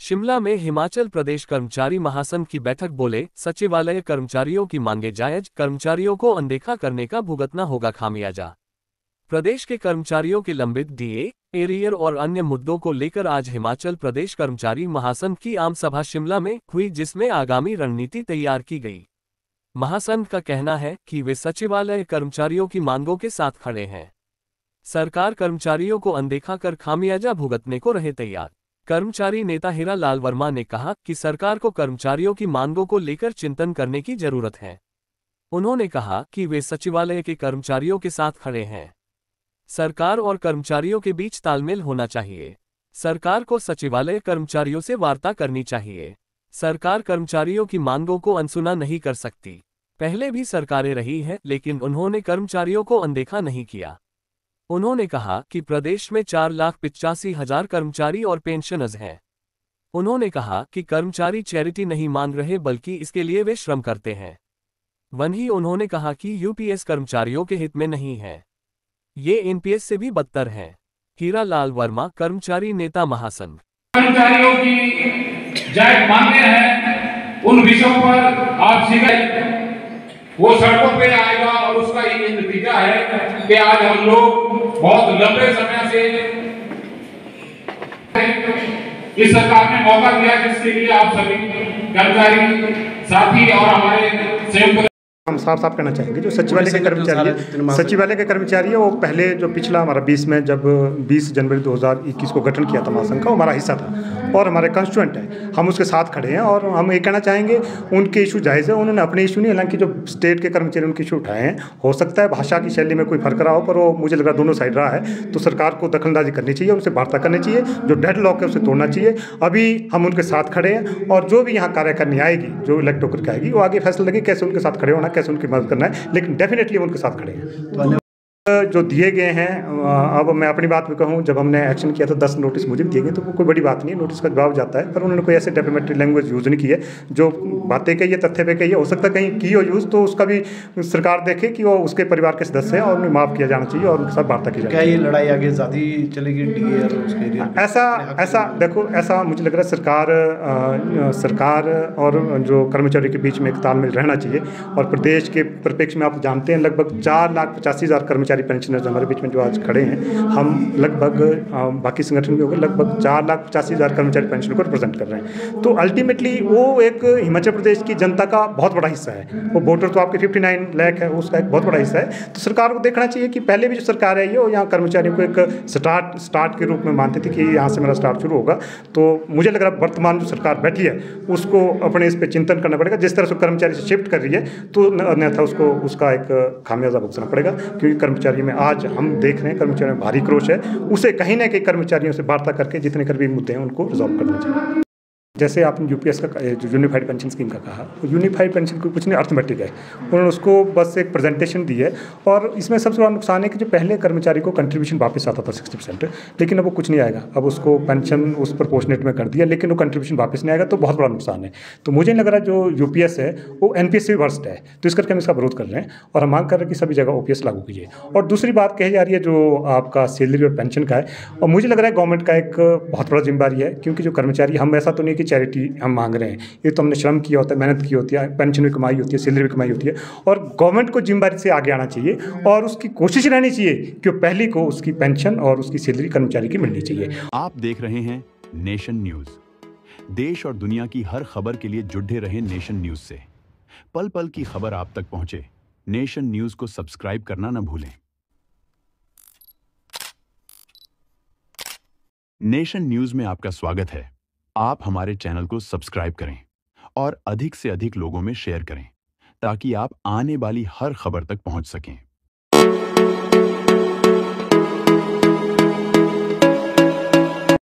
शिमला में हिमाचल प्रदेश कर्मचारी महासंघ की बैठक बोले, सचिवालय कर्मचारियों की मांगे जायज, कर्मचारियों को अनदेखा करने का भुगतना होगा खामियाजा। प्रदेश के कर्मचारियों के लंबित डीए, एरियर और अन्य मुद्दों को लेकर आज हिमाचल प्रदेश कर्मचारी महासंघ की आम सभा शिमला में हुई, जिसमें आगामी रणनीति तैयार की गई। महासंघ का कहना है कि वे सचिवालय कर्मचारियों की मांगों के साथ खड़े हैं। सरकार कर्मचारियों को अनदेखा कर खामियाजा भुगतने को रहे तैयार। कर्मचारी नेता हीरा लाल वर्मा ने कहा कि सरकार को कर्मचारियों की मांगों को लेकर चिंतन करने की जरूरत है। उन्होंने कहा कि वे सचिवालय के कर्मचारियों के साथ खड़े हैं। सरकार और कर्मचारियों के बीच तालमेल होना चाहिए। सरकार को सचिवालय कर्मचारियों से वार्ता करनी चाहिए। सरकार कर्मचारियों की मांगों को अनसुना नहीं कर सकती। पहले भी सरकारें रही हैं, लेकिन उन्होंने कर्मचारियों को अनदेखा नहीं किया। उन्होंने कहा कि प्रदेश में 4,85,000 कर्मचारी और पेंशनर्स हैं। उन्होंने कहा कि कर्मचारी चैरिटी नहीं मांग रहे, बल्कि इसके लिए वे श्रम करते हैं। वहीं उन्होंने कहा कि यूपीएस कर्मचारियों के हित में नहीं है, ये एनपीएस से भी बदतर है। हीरा लाल वर्मा, कर्मचारी नेता महासंघ। कर्मचारियों की जायज मांगे हैं, उन विषयों पर आप सीधे वो सड़कों पे आएगा और उसका ये नतीजा है कि आज हम लोग बहुत लंबे समय से इस सरकार ने मौका दिया, जिसके लिए आप सभी कर्मचारी साथी और हमारे संयुक्त हम साफ कहना चाहेंगे, जो सचिवालय के कर्मचारी है वो पहले जो पिछला हमारा 20 में जब 20 जनवरी 2021 को गठन किया था महासंघ का, हमारा हिस्सा था और हमारे कंस्टिट्यूएंट है, हम उसके साथ खड़े हैं। और हम ये कहना चाहेंगे उनके इशू जायज़ है, उन्होंने अपने इशू नहीं, हालांकि जो स्टेट के कर्मचारी उनके इशू उठाए हैं, हो सकता है भाषा की शैली में कोई फर्क रहा हो, पर वो मुझे लग रहा दोनों साइड रहा है। तो सरकार को दखलंदाजी करनी चाहिए, उनसे वार्ता करनी चाहिए, जो डेड लॉक है उसे तोड़ना चाहिए। अभी हम उनके साथ खड़े हैं और जो भी यहाँ कार्य करनी आएगी, जो इलेक्ट होकर के आएगी, वो आगे फैसला लगे कैसे उनके साथ खड़े होना, कैसे उनकी मदद करना है, लेकिन डेफिनेटली उनके साथ खड़े हैं। जो दिए गए हैं, अब मैं अपनी बात में कहूँ, जब हमने एक्शन किया था 10 नोटिस मुझे दिए गए, तो कोई बड़ी बात नहीं है, नोटिस का जवाब जाता है। पर उन्होंने कोई ऐसे डेफिनेटरी लैंग्वेज यूज़ नहीं की है, जो बातें कही है तथ्य पे कही है। हो सकता है कहीं की हो यूज़, तो उसका भी सरकार देखे कि वो उसके परिवार के सदस्य हैं और उन्हें माफ़ किया जाना चाहिए और उनके साथ वार्ता की जाए। क्या ये लड़ाई आगे ज़्यादा चलेगी डीए और उसके? ऐसा देखो, ऐसा मुझे लग रहा है सरकार और जो कर्मचारी के बीच में एक तालमेल रहना चाहिए। और प्रदेश के परिप्रेक्ष्य में आप जानते हैं, लगभग 4,85,000 कर्मचारी पेंशनर्स हमारे बीच में जो आज खड़े हैं। हम लगभग बाकी संगठन भी हो गए, लगभग 4,85,000 कर्मचारी पेंशन को रिप्रेजेंट कर रहे हैं। तो अल्टीमेटली वो एक हिमाचल प्रदेश की जनता का बहुत बड़ा हिस्सा है। वो वोटर तो आपके 59 लाख है, उसका एक बहुत बड़ा हिस्सा है। तो सरकार को देखना चाहिए कि पहले भी जो सरकार है ये, वो यहाँ कर्मचारियों को एक स्टार्ट के रूप में मानती थी कि यहाँ से मेरा स्टार्ट शुरू होगा। तो मुझे लग रहा है वर्तमान जो सरकार बैठी है उसको अपने इस पर चिंतन करना पड़ेगा। जिस तरह से कर्मचारी से शिफ्ट कर रही है, तो अन्यथा उसको उसका एक खामियाजा भुगतना पड़ेगा, क्योंकि कर्मचारी में आज हम देख रहे हैं कर्मचारियों में भारी क्रोश है। उसे कहीं ना कहीं कर्मचारियों से वार्ता करके जितने भी मुद्दे हैं उनको रिजॉल्व करना चाहिए। जैसे आपने यूपीएस का जो यूनिफाइड पेंशन स्कीम का कहा, यूनिफाइड पेंशन को कुछ नहीं, अर्थमेटिक है। उन्होंने उसको बस एक प्रेजेंटेशन दी है। और इसमें सबसे बड़ा नुकसान है कि जो पहले कर्मचारी को कंट्रीब्यूशन वापस आता था 60%, लेकिन अब वो कुछ नहीं आएगा। अब उसको पेंशन उस प्रोपोर्शनेट में कर दिया, लेकिन वो कंट्रीब्यूशन वापस नहीं आएगा, तो बहुत बड़ा नुकसान है। तो मुझे लग रहा है जो यूपीएस है वो एनपीएस से वर्स्ट है, तो इस करके हम इसका विरोध कर रहे हैं और हम मांग कर रहे हैं कि सभी जगह ओपीएस लागू कीजिए। और दूसरी बात कही जा रही है जो आपका सैलरी और पेंशन का है, और मुझे लग रहा है गवर्नमेंट का एक बहुत बड़ा जिम्मेदारी है, क्योंकि जो कर्मचारी, हम ऐसा तो नहीं कि चैरिटी हम मांग रहे हैं, ये तो हमने श्रम किया होता है, मेहनत की होती है, पेंशन भी कमाई होती है, सैलरी भी कमाई होती है। और गवर्नमेंट को जिम्मेदारी से आगे आना चाहिए और उसकी कोशिश रहनी चाहिए कि पहले को उसकी पेंशन और उसकी सैलरी कर्मचारी की मिलनी चाहिए। आप देख रहे हैं नेशन न्यूज। देश और दुनिया की हर खबर के लिए जुड़े रहें नेशन न्यूज से। पल पल की खबर आप तक पहुंचे, नेशन न्यूज को सब्सक्राइब करना न भूलें। नेशन न्यूज में आपका स्वागत है। आप हमारे चैनल को सब्सक्राइब करें और अधिक से अधिक लोगों में शेयर करें, ताकि आप आने वाली हर खबर तक पहुंच सकें।